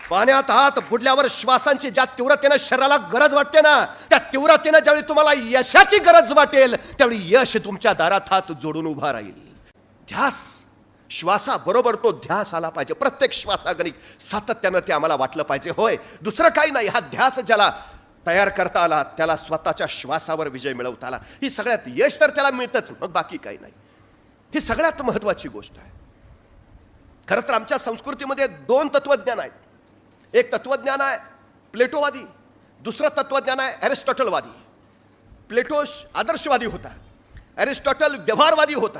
पाण्यात हात बुडल्यावर श्वासांची ज्या तीव्रतेनं शरीराला गरज वाटते ना, त्या तीव्रतेनं ज्यावेळी तुम्हाला यशाची गरज वाटेल त्यावेळी यश तुमच्या दारात हात जोडून उभा राहील. ध्यास, श्वासाबरोबर तो ध्यास आला पाहिजे. प्रत्येक श्वासागणिक सातत्यानं ते आम्हाला वाटलं पाहिजे. होय, दुसरं काही नाही. हा ध्यास ज्याला तयार करता आला त्याला स्वतःच्या श्वासावर विजय मिळवता आला. ही सगळ्यात यश तर त्याला मिळतंच, मग बाकी काही नाही. ही सगळ्यात महत्वाची गोष्ट आहे. खरं तर आमच्या संस्कृतीमध्ये दोन तत्वज्ञान आहेत. एक तत्वज्ञान आहे प्लेटोवादी, दुसरं तत्वज्ञान आहे ॲरिस्टॉटलवादी. प्लेटो आदर्शवादी होता, ॲरिस्टॉटल व्यवहारवादी होता.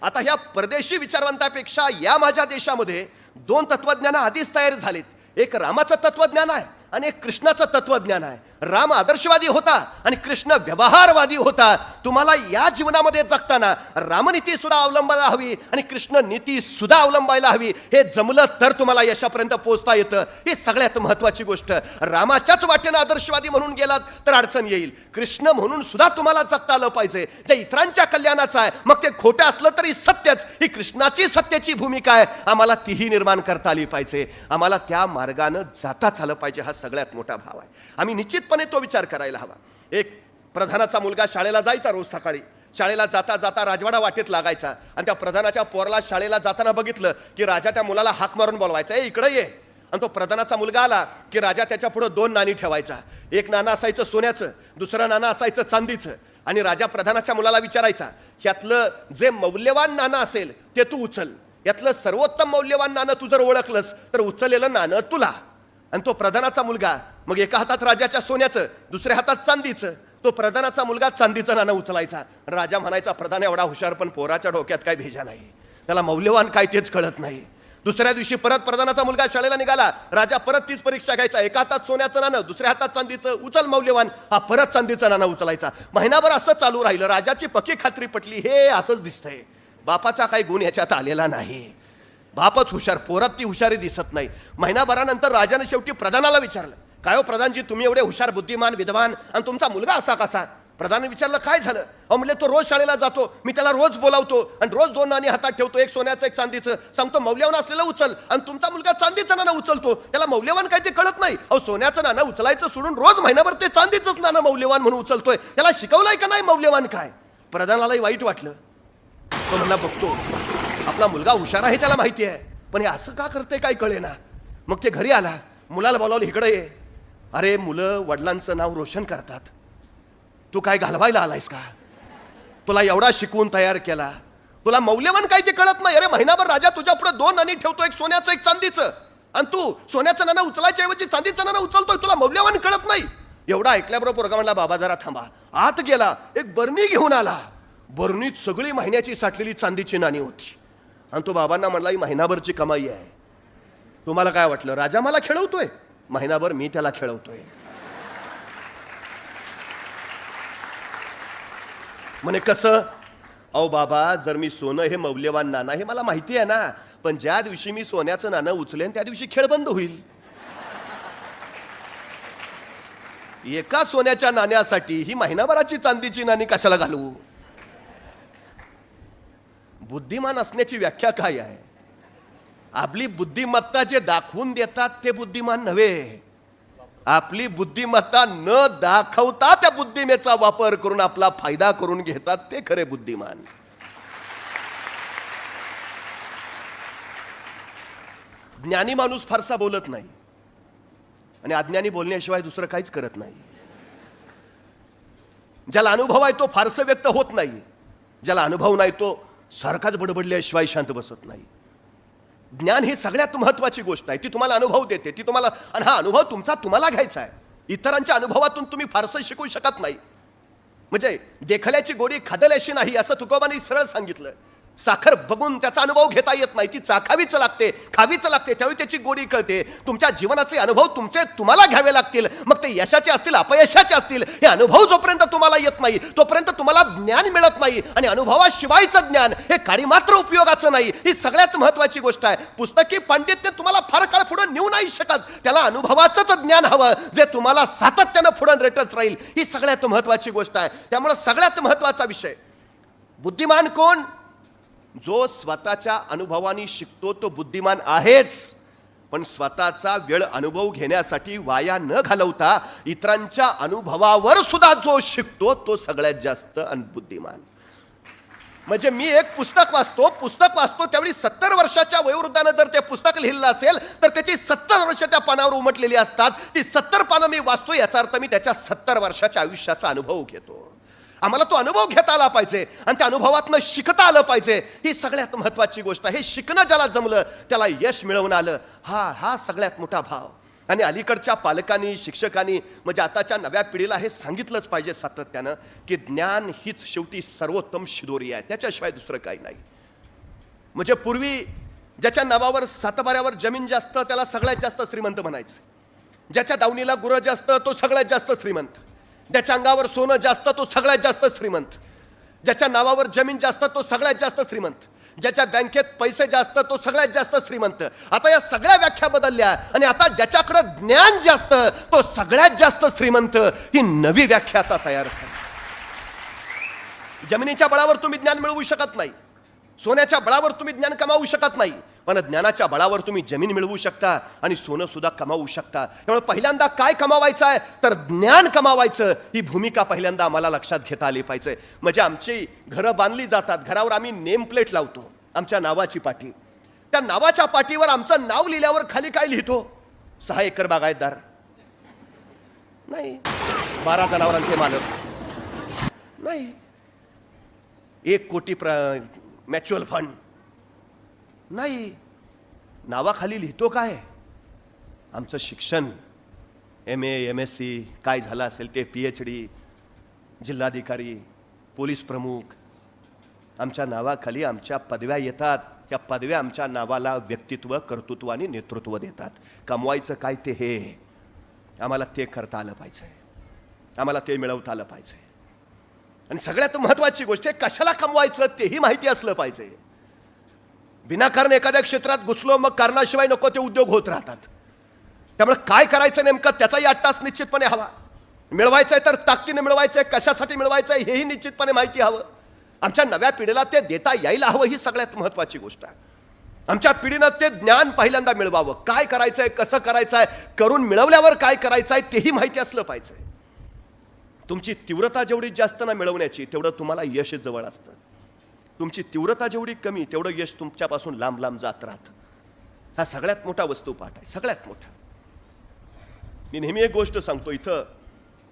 आता ह्या परदेशी विचारवंतापेक्षा या माझ्या देशामध्ये दोन तत्वज्ञान आधीच तयार झालेत. एक रामाचं तत्वज्ञान आहे आणि एक कृष्णाचं तत्वज्ञान आहे. राम आदर्शवादी होता आणि कृष्ण व्यवहारवादी होता. तुम्हाला या जीवनामध्ये जगताना रामनीती सुद्धा अवलंबायला हवी आणि कृष्ण नीती सुद्धा अवलंबायला हवी. हे जमलं तर तुम्हाला यशापर्यंत पोहोचता येतं. ही सगळ्यात महत्वाची गोष्ट. रामाच्याच वाटेनं आदर्शवादी म्हणून गेलात तर अडचण येईल. कृष्ण म्हणून सुद्धा तुम्हाला जगता आलं पाहिजे, जे इतरांच्या कल्याणाचं आहे, मग ते खोटं असलं तरी सत्यच. ही कृष्णाची सत्याची भूमिका आहे, आम्हाला तीही निर्माण करता आली पाहिजे. आम्हाला त्या मार्गानं जाताच आलं पाहिजे. हा सगळ्यात मोठा भाव आहे. आम्ही निश्चितपणे तो विचार करायला हवा. एक प्रधानाचा मुलगा शाळेला जायचा. रोज सकाळी शाळेला जाता जाता राजवाडा वाटेत लागायचा आणि त्या प्रधानाच्या पोराला शाळेला जाताना बघितलं की राजा त्या मुलाला हाक मारून बोलवायचा, ए इकडे ये. आणि तो प्रधानाचा मुलगा आला की राजा त्याच्या पुढे दोन नाणी ठेवायचा. एक नाणं असायचं सोन्याचं, दुसरं नाणं असायचं चांदीचं. आणि राजा प्रधानाच्या मुलाला विचारायचा, यातलं जे मौल्यवान नाणं असेल ते तू उचल, यातलं सर्वोत्तम मौल्यवान नाणं तू जर ओळखलंस तर उचललेलं नाणं तुला. आणि तो प्रधानाचा मुलगा मग एका हातात राजाच्या सोन्याचं, दुसऱ्या हातात चांदीचं. तो प्रधानाचा मुलगा चांदीचं नाणं उचलायचा. राजा म्हणायचा, प्रधान एवढा हुशार पण पोराच्या डोक्यात काय भेजा नाही, त्याला मौल्यवान काय तेच कळत नाही. दुसऱ्या दिवशी परत प्रधानाचा मुलगा शाळेला निघाला. राजा परत तीच परीक्षा घ्यायचा. एका हातात सोन्याचं नाणं, दुसऱ्या हातात चांदीचं, उचल मौल्यवान. हा परत चांदीचं नाणं उचलायचा. महिनाभर असं चालू राहिलं. राजाची पक्की खात्री पटली, हे असंच दिसतंय, बापाचा काही गुण याच्यात आलेला नाही, बापच हुशार, पोरात ती हुशारी दिसत नाही. महिनाभरानंतर राजाने शेवटी प्रधानाला विचारलं, काय हो प्रधानजी, तुम्ही एवढे हुशार, बुद्धिमान, विद्वान, आणि तुमचा मुलगा असा कसा? प्रधानाने विचारलं, काय झालं? अहो म्हणले, तो रोज शाळेला जातो, मी त्याला रोज बोलावतो आणि रोज दोन नाणी हातात ठेवतो, एक सोन्याचं एक चांदीचं, सांगतो मौल्यवान असलेलं उचल. आणि तुमचा मुलगा चांदीचं नाणं उचलतो, त्याला मौल्यवान काय ते कळत नाही. अहो सोन्याचं नाणं उचलायचं सोडून रोज महिनाभर ते चांदीचंच नाणं मौल्यवान म्हणून उचलतोय, त्याला शिकवलंय का नाही मौल्यवान काय? प्रधानालाही वाईट वाटलं. तो म्हणला, बघतो आपला मुलगा हुशार आहे, त्याला माहिती आहे, पण हे असं का करते काय कळेना. मग ते घरी आला, मुलाला बोलावलं, इकडे ये. अरे मुलं वडिलांचं नाव रोशन करतात, तू काय घालवायला आलायस का? तुला एवढा शिकवून तयार केला, तुला मौल्यवान काय ते कळत नाही. अरे महिनाभर राजा तुझ्या पुढे दोन नाणी ठेवतो, एक सोन्याचं एक चांदीचं, आणि तू सोन्याचं नाणं उचलायच्या ऐवजी चांदीचं नाणं उचलतोय, तुला मौल्यवान कळत नाही. एवढा ऐकल्याबरोबर पोरगा म्हणला, बाबा जरा थांबा. आत गेला, एक बरणी घेऊन आला. बरणीत सगळी महिन्याची साठलेली चांदीची नाणी होती. आणि तो बाबांना म्हणला, ही महिनाभरची कमाई आहे. तुम्हाला काय वाटलं, राजा मला खेळवतोय? महिनाभर मी त्याला खेळवतोय. म्हणे कसं? अहो बाबा, जर मी सोनं हे मौल्यवान नाणं हे मला माहिती आहे ना, पण ज्या दिवशी मी सोन्याचं नाणं उचलेन त्या दिवशी खेळ बंद होईल. एका सोन्याच्या नाण्यासाठी ही महिनाभराची चांदीची नाणी कशाला घालवू? बुद्धिमान असण्याची व्याख्या काय आहे? आपली बुद्धिमत्ता जे दाखवून देतात ते बुद्धिमान नव्हे. आपली बुद्धिमत्ता न दाखवता त्या बुद्धिमेचा वापर करून आपला फायदा करून घेतात ते खरे बुद्धिमान. ज्ञानी माणूस फारसा बोलत नाही आणि अज्ञानी बोलण्याशिवाय दुसरं काहीच करत नाही. ज्याला अनुभव आहे तो फारसं व्यक्त होत नाही, ज्याला अनुभव नाही तो सारखाच बडबडल्याशिवाय शांत बसत नाही. ज्ञान ही सगळ्यात महत्वाची गोष्ट आहे. ती तुम्हाला अनुभव देते, ती तुम्हाला, आणि हा अनुभव तुमचा तुम्हाला घ्यायचा आहे. इतरांच्या अनुभवातून तुम्ही फारसं शिकू शकत नाही. म्हणजे देखल्याची गोडी खादल्याशी नाही असं तुकोबांनी सरळ सांगितलं. साखर बघून त्याचा अनुभव घेता येत नाही, ती चाखावीच लागते, खावीच लागते, त्यावेळी त्याची गोडी कळते. तुमच्या जीवनाचे अनुभव तुमचे तुम्हाला घ्यावे लागतील, मग ते यशाचे असतील अपयशाचे असतील. हे अनुभव जोपर्यंत तुम्हाला येत नाही तोपर्यंत तुम्हाला ज्ञान मिळत नाही. आणि अनुभवाशिवायचं ज्ञान हे काही मात्र उपयोगाचं नाही. ही सगळ्यात महत्वाची गोष्ट आहे. पुस्तकी पांडित्य तुम्हाला फार काळ पुढे नेऊ नाही शकत, त्याला अनुभवाचंच ज्ञान हवं जे तुम्हाला सातत्यानं पुढे रेटत राहील. ही सगळ्यात महत्वाची गोष्ट आहे. त्यामुळे सगळ्यात महत्वाचा विषय, बुद्धिमान कोण? जो स्वतःच्या अनुभवाने शिकतो तो बुद्धिमान आहेच, पण स्वतःचा वेळ अनुभव घेण्यासाठी वाया न घालवता इतरांच्या अनुभवावर सुद्धा जो शिकतो तो सगळ्यात जास्त बुद्धिमान. म्हणजे मी एक पुस्तक वाचतो त्यावेळी 70 वर्षाच्या वयोवृद्धानं जर ते पुस्तक लिहिलं असेल तर त्याची 70 वर्ष त्या पानावर उमटलेली असतात. ती 70 पानं मी वाचतो, याचा अर्थ मी त्याच्या 70 वर्षाच्या आयुष्याचा अनुभव घेतो. आम्हाला तो अनुभव घेता आला पाहिजे आणि त्या अनुभवातनं शिकता आलं पाहिजे. ही सगळ्यात महत्वाची गोष्ट आहे. हे शिकणं ज्याला जमलं त्याला यश मिळवून आलं, हा सगळ्यात मोठा भाव. आणि अलीकडच्या पालकांनी, शिक्षकांनी, म्हणजे आताच्या नव्या पिढीला हे सांगितलंच पाहिजे सातत्यानं की ज्ञान हीच शेवटी सर्वोत्तम शिदोरी आहे, त्याच्याशिवाय दुसरं काही नाही. म्हणजे पूर्वी ज्याच्या नावावर सातबाऱ्यावर जमीन जास्त त्याला सगळ्यात जास्त श्रीमंत म्हणायचं. ज्याच्या दावणीला गुरं जास्त तो सगळ्यात जास्त श्रीमंत. ज्याच्या अंगावर सोनं जास्त तो सगळ्यात जास्त श्रीमंत. ज्याच्या नावावर जमीन जास्त तो सगळ्यात जास्त श्रीमंत. ज्याच्या बँकेत पैसे जास्त तो सगळ्यात जास्त श्रीमंत. आता या सगळ्या व्याख्या बदलल्या आणि आता ज्याच्याकडे ज्ञान जास्त तो सगळ्यात जास्त श्रीमंत, ही नवी व्याख्या आता तयार झाली. जमिनीच्या बळावर तुम्ही ज्ञान मिळवू शकत नाही, सोन्याच्या बळावर तुम्ही ज्ञान कमावू शकत नाही, पण ज्ञानाच्या बळावर तुम्ही जमीन मिळवू शकता आणि सोनं सुद्धा कमावू शकता. त्यामुळे पहिल्यांदा काय कमावायचं आहे तर ज्ञान कमावायचं, ही भूमिका पहिल्यांदा आम्हाला लक्षात घेता आली पाहिजे. म्हणजे आमची घरं बांधली जातात, घरावर आम्ही नेम प्लेट लावतो, आमच्या नावाची पाटी. त्या नावाच्या पाटीवर आमचं नाव लिहिल्यावर खाली काय लिहितो? 6 एकर बागायतदार नाही, 12 जनावरांचे मालक नाही, 1 कोटी म्युच्युअल फंड नाही. नावाखाली लिहितो काय? आमचं शिक्षण, MA MSc काय झालं असेल ते, PhD, जिल्हाधिकारी, पोलीस प्रमुख. आमच्या नावाखाली आमच्या पदव्या येतात. त्या पदव्या आमच्या नावाला व्यक्तित्व, कर्तृत्व आणि नेतृत्व देतात. कमवायचं काय ते हे आम्हाला ते करता आलं पाहिजे, आम्हाला ते मिळवता आलं पाहिजे. आणि सगळ्यात महत्त्वाची गोष्ट आहे, कशाला कमवायचं तेही माहिती असलं पाहिजे. विनाकारण एखाद्या क्षेत्रात घुसलो मग कारणाशिवाय नको ते उद्योग होत राहतात. त्यामुळे काय करायचं नेमकं त्याचाही अट्टास निश्चितपणे हवा. मिळवायचंय तर ताकदीने मिळवायचंय, कशासाठी मिळवायचंय हेही निश्चितपणे माहिती हवं. आमच्या नव्या पिढीला ते देता यायला हवं, ही सगळ्यात महत्त्वाची गोष्ट आहे. आमच्या पिढीनं ते ज्ञान पहिल्यांदा मिळवावं. काय करायचंय, कसं करायचंय, करून मिळवल्यावर काय करायचंय तेही माहिती असलं पाहिजे. तुमची तीव्रता जेवढी जास्त ना मिळवण्याची तेवढं तुम्हाला यश जवळ असतं. तुमची तीव्रता जेवढी कमी तेवढं यश तुमच्यापासून लांब लांब जात राहतं. हा सगळ्यात मोठा वस्तुपाठ आहे, सगळ्यात मोठा. मी नेहमी एक गोष्ट सांगतो, इथं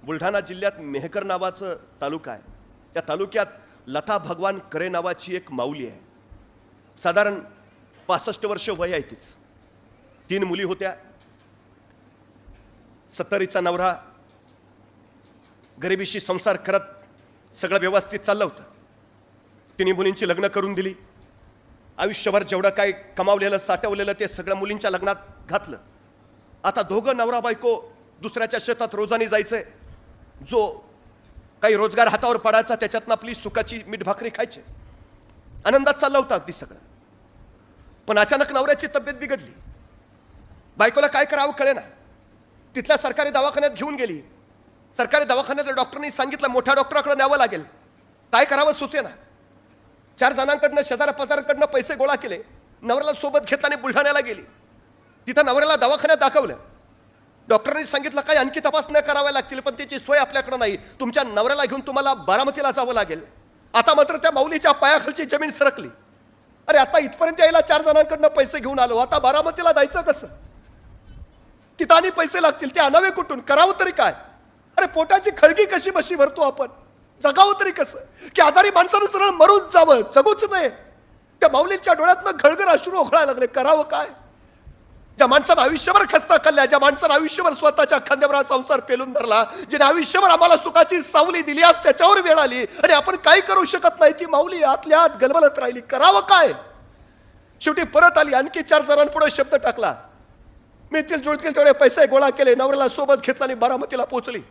बुलढाणा जिल्ह्यात मेहकर नावाचं तालुका आहे. त्या तालुक्यात लता भगवान करे नावाची एक माऊली आहे. साधारण 65 वर्ष वय आहे तिचं. 3 मुली होत्या. 70चा नवरा, गरिबीशी संसार करत सगळं व्यवस्थित चाललं होतं. तिन्ही मुलींची लग्न करून दिली. आयुष्यभर जेवढं काय कमावलेलं, साठवलेलं ते सगळं मुलींच्या लग्नात घातलं. आता दोघं नवरा बायको दुसऱ्याच्या शेतात रोजानी जायचंय. जो काही रोजगार हातावर पडायचा त्याच्यातनं आपली सुखाची मीठ भाकरी खायचे. आनंदात चाललं होतं अगदी सगळं. पण अचानक नवऱ्याची तब्येत बिघडली. बायकोला काय करावं कळेना. तिथल्या सरकारी दवाखान्यात घेऊन गेली. सरकारी दवाखान्यात डॉक्टरांनी सांगितलं मोठ्या डॉक्टराकडे न्यावं लागेल. काय करावं सुचेना. 4 जणांकडनं, शेजारा पाजाराकडनं पैसे गोळा केले. नवऱ्याला सोबत घेतला आणि बुलढाण्याला गेली. तिथं नवऱ्याला दवाखान्यात दाखवलं. डॉक्टरांनी सांगितलं काही आणखी तपासण्या कराव्या लागतील, पण त्याची सोय आपल्याकडे नाही. तुमच्या नवऱ्याला घेऊन तुम्हाला बारामतीला जावं लागेल. आता मात्र त्या माऊलीच्या पायाखालची जमीन सरकली. अरे आता इथपर्यंत यायला 4 जणांकडनं पैसे घेऊन आलो, आता बारामतीला जायचं कसं? तिथं आणि पैसे लागतील, ते आणावे कुठून? करावं तरी काय? अरे पोटाची खळगी कशी बशी भरतो आपण? जगावं तरी कसं? की आजारी माणसानं सरळ मरूच जावं, जगूच नाही. त्या माऊलीच्या डोळ्यातनं घळघळ अश्रू ओघळायला लागले. करावं काय? ज्या माणसानं आयुष्यभर खस्ता खाल्ल्या, ज्या माणसानं आयुष्यभर स्वतःच्या खांद्यावर संसार पेलून धरला, जिने आयुष्यभर आम्हाला सुखाची सावली दिली, आज त्याच्यावर वेळ आली आणि आपण काही करू शकत नाही. ती माऊली आतल्या आत गलबलत राहिली. करावं काय? शेवटी परत आली. आणखी 4 जणांपुढे शब्द टाकला. मिळतील जुळतील तेवढे पैसे गोळा केले. नवऱ्याला सोबत घेतला आणि बारामतीला पोहोचली.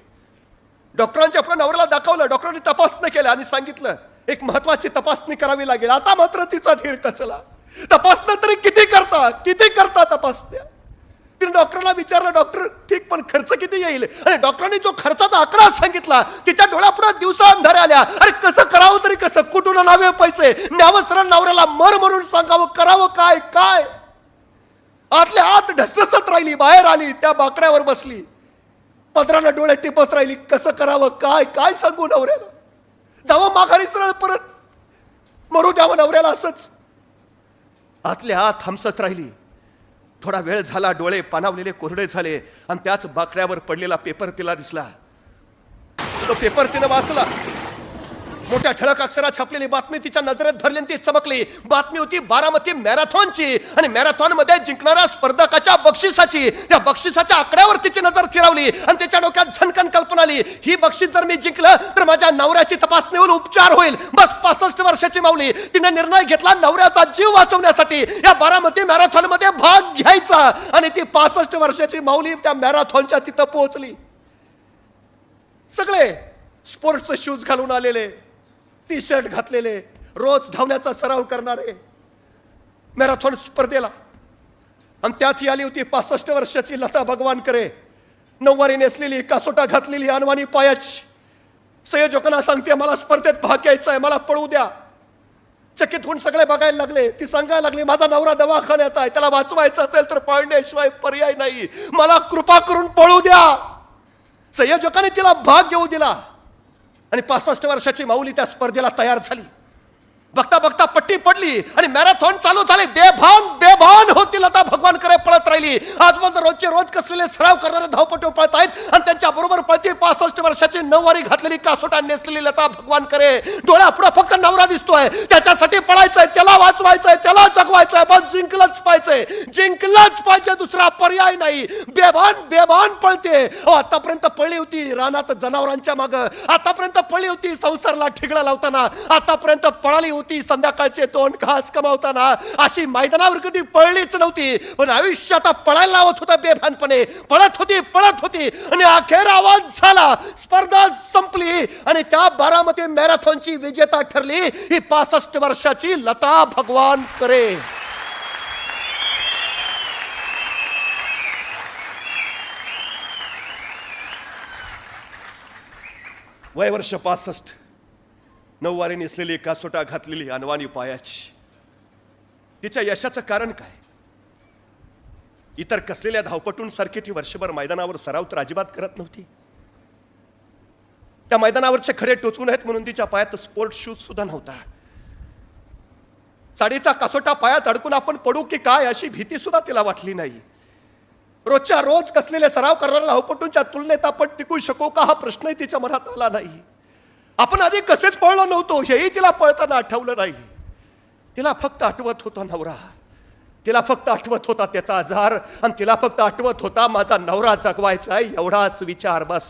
डॉक्टरांच्या आपल्या नवऱ्याला दाखवलं. डॉक्टरांनी तपासणी केल्या आणि सांगितलं एक महत्वाची तपासणी करावी लागेल. आता मात्र तिचा धीर कचला. तपासणं तरी किती करता तपासण्या? तिने डॉक्टरला विचारलं, डॉक्टर ठीक पण खर्च किती येईल? आणि डॉक्टरांनी जो खर्चाचा आकडा सांगितला तिच्या डोळ्यापुढे दिवसा अंधारे आल्या. अरे कसं करावं तरी कसं? कुठून आणावे पैसे? न्यावं सरळ नवऱ्याला मर म्हणून सांगावं? करावं काय? आतल्या आत ढसढसत राहिली, बाहेर आली, त्या बाकड्यावर बसली, पदराला डोळे टिपत राहिली. कसं करावं, काय काय सांगू नवऱ्याला? जावं माघारी सरळ परत, मरू द्यावं नवऱ्याला असंच. आतल्या आत हमसत राहिली. थोडा वेळ झाला, डोळे पाणावलेले कोरडे झाले आणि त्याच बाकड्यावर पडलेला पेपर तिला दिसला. तो पेपर तिनं वाचला. मोठ्या ठळक अक्षरात छापलेली बातमी तिच्या नजरेत धरली आणि ती चमकली. बातमी होती बारामती मॅरेथॉनची आणि मॅरेथॉन मध्ये जिंकणाऱ्या स्पर्धकाच्या बक्षिसाची. त्या बक्षिसाच्या आकड्यावर तिची नजर फिरवली आणि तिच्या डोक्यात झणकन कल्पना आली, ही बक्षीस जर मी जिंकलं तर माझ्या नवऱ्याची तपासणी होऊन उपचार होईल. बस 65 वर्षाची माऊली तिने निर्णय घेतला नवऱ्याचा जीव वाचवण्यासाठी या बारामती मॅरेथॉन मध्ये भाग घ्यायचा. आणि ती 65 वर्षाची माऊली त्या मॅरेथॉनच्या तिथं पोहोचली. सगळे स्पोर्ट्सचे शूज घालून आलेले, टी शर्ट घातलेले, रोज धावण्याचा सराव करणारे मॅरेथॉन स्पर्धेला. आणि त्यात ही आली होती 65 वर्षाची लता भगवानकरे, नऊवारी नेसलेली, कासोटा घातलेली, अनवाणी पायाची. संयोजकांना सांगते मला स्पर्धेत भाग घ्यायचा आहे, मला पळू द्या. चकित होऊन सगळे बघायला लागले. ती सांगायला लागली माझा नवरा दवाखान्यात आहे, त्याला वाचवायचं असेल तर पळण्याशिवाय पर्याय नाही, मला कृपा करून पळू द्या. संयोजकांनी तिला भाग घेऊ दिला आणि 65 वर्षाची माऊली त्या स्पर्धेला तयार झाली. बघता बघता पट्टी पडली आणि मॅरेथॉन चालू झाले. बेभान बेभान होती लता भगवानकरे पळत राहिली. आजपर्यंत रोजचे रोज कसलेले सराव करणारे धावपटू पळत आहेत आणि त्यांच्या बरोबर पळती 65 वर्षाची नऊवारी घातलेली, कासोटा नेसलेली लता भगवानकरे. डोळ्यापुढे फक्त नवरा दिसतोय, त्याच्यासाठी पळायचंय, त्याला वाचवायचंय, त्याला जगवायचंय, बस जिंकलंच पाहिजे, जिंकलंच पाहिजे, दुसरा पर्याय नाही. बेभान बेभान पळते. आतापर्यंत पळली होती रानात जनावरांच्या माग, आतापर्यंत पळली होती संसारला ठिगळा लावताना, आतापर्यंत पळाली होती संध्याकाळचे 2 घास कमावताना. अशी मैदानावर कधी पळलीच नव्हती. पण आयुष्य आता पळायला लावत होता बेभानपणे. पळत होती आणि अखेर आवाज झाला, स्पर्धा संपली आणि त्या बारामती मॅरेथॉनची विजेता ठरली ही 65 वर्षाची लता भगवानकरे. वय वर्ष 65, नऊवारी नेसलेली, कासोटा घातलेली, अनवाणी पायाची. तिच्या यशाचं कारण काय? इतर कसलेल्या धावपटूंसारखी ती वर्षभर मैदानावर सराव तर अजिबात करत नव्हती. त्या मैदानावरचे खरे टोचून आहेत म्हणून तिच्या पायात स्पोर्ट शूज सुद्धा नव्हता. साडीचा कासोटा पायात अडकून आपण पडू की काय अशी भीती सुद्धा तिला वाटली नाही. रोजच्या रोज कसलेले सराव करणाऱ्या धावपटूंच्या तुलनेत आपण टिकू शकू का हा प्रश्नही तिच्या मनात आला नाही. आपण आधी कसेच पळलो नव्हतो हेही तिला पळताना आठवलं नाही. तिला फक्त आठवत होता नवरा, तिला फक्त आठवत होता त्याचा आजार आणि तिला फक्त आठवत होता माझा नवरा जगवायचा आहे एवढाच विचार बस.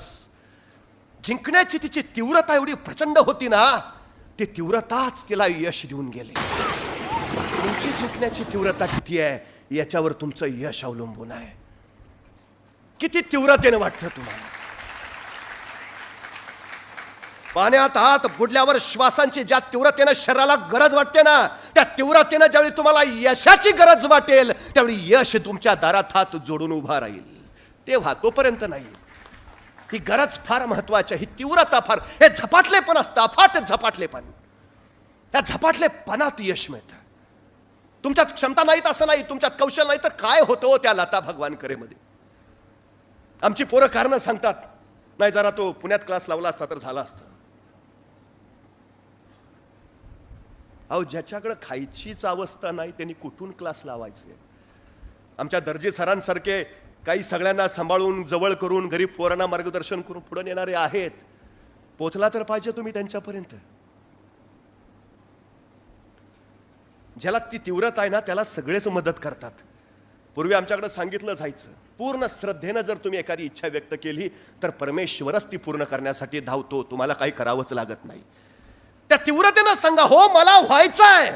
जिंकण्याची तिची तीव्रता एवढी प्रचंड होती ना, ती तीव्रताच तिला यश देऊन गेली. तुमची जिंकण्याची तीव्रता किती आहे याच्यावर तुमचं यश अवलंबून आहे. किती तीव्रतेने वाटतं तुम्हाला? पाण्यात हात बुडल्यावर श्वासांची ज्या तीव्रतेने शरीराला गरज वाटते ना, त्या तीव्रतेने ज्यावेळी तुम्हाला यशाची गरज वाटेल त्यावेळी यश तुमच्या दारात हात जोडून उभा राहील. तेव्हा तोपर्यंत नाही. ही गरज फार महत्वाची आहे, ही तीव्रता फार. हे झपाटलेपण असतं, अफाट झपाटलेपण. त्या झपाटलेपणात यश मिळतं. तुमच्यात क्षमता नाहीत असं नाही, तुमच्यात कौशल नाही तर काय होतं त्या लता भगवानकरे मध्ये. आमची पोरं कारणं सांगतात, नाही जरा तो पुण्यात क्लास लावला असता तर झाला असतं. अहो ज्याच्याकडे खायचीच अवस्था नाही त्यांनी कुठून क्लास लावायचे? आमच्या दर्जी सरांसारखे काही सगळ्यांना सांभाळून जवळ करून गरीब पोरांना मार्गदर्शन करून पुढे नेणारे आहेत. पोचला तर पाहिजे तुम्ही त्यांच्यापर्यंत. ज्याला ती तीव्रता आहे ना त्याला सगळेच मदत करतात. पूर्वी आमच्याकडे सांगितलं जायचं, पूर्ण श्रद्धेनं जर तुम्ही एखादी इच्छा व्यक्त केली तर परमेश्वरच ती पूर्ण करण्यासाठी धावतो, तुम्हाला काही करावंच लागत नाही. त्या तीव्रतेनं सांगा, हो मला व्हायचं आहे,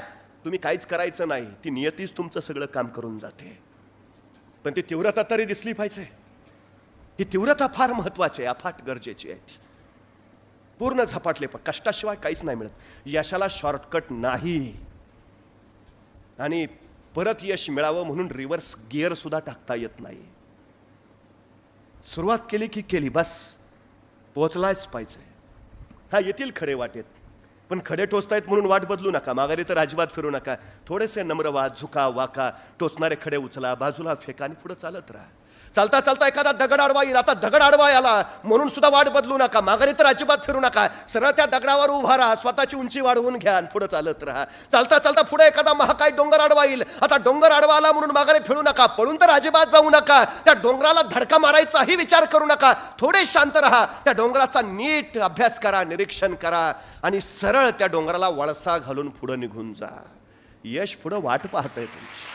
तुम्ही काहीच करायचं नाही, ती नियतीच तुमचं सगळं काम करून जाते. पण ती तीव्रता तरी दिसली पाहिजे. ही तीव्रता फार महत्वाची आहे, अफाट गरजेची आहे. ती पूर्ण झपाटले, पण कष्टाशिवाय काहीच नाही मिळत. यशाला शॉर्टकट नाही. आणि परत यश मिळावं म्हणून रिव्हर्स गिअर सुद्धा टाकता येत नाही. सुरुवात केली की केली, बस पोहोचलाच पाहिजे. हा येतील खरे वाटेत, पण खडे टोचतायत म्हणून वाट बदलू नका, माघारी तर अजिबात फिरू नका. थोडेसे नम्र व्हा, झुका वाका, टोचणारे खडे उचला, बाजूला फेका आणि पुढे चालत राहा. चालता चालता एखादा दगड आडवा येईल, आता दगड आडवा आला म्हणून सुद्धा वाट बदलू नका, माघारी तर अजिबात फिरू नका. सरळ त्या दगडावर उभा राहा, स्वतःची उंची वाढवून घ्या आणि पुढे चालत राहा. चालता चालता पुढे एखादा महाकाय डोंगर आडवा येईल, आता डोंगर आडवा आला म्हणून माघारी फिरू नका, पळून तर अजिबात जाऊ नका. त्या डोंगराला धडका मारायचाही विचार करू नका. थोडे शांत राहा, त्या डोंगराचा नीट अभ्यास करा, निरीक्षण करा आणि सरळ त्या डोंगराला वळसा घालून पुढे निघून जा. यश पुढे वाट पाहतंय तुमची.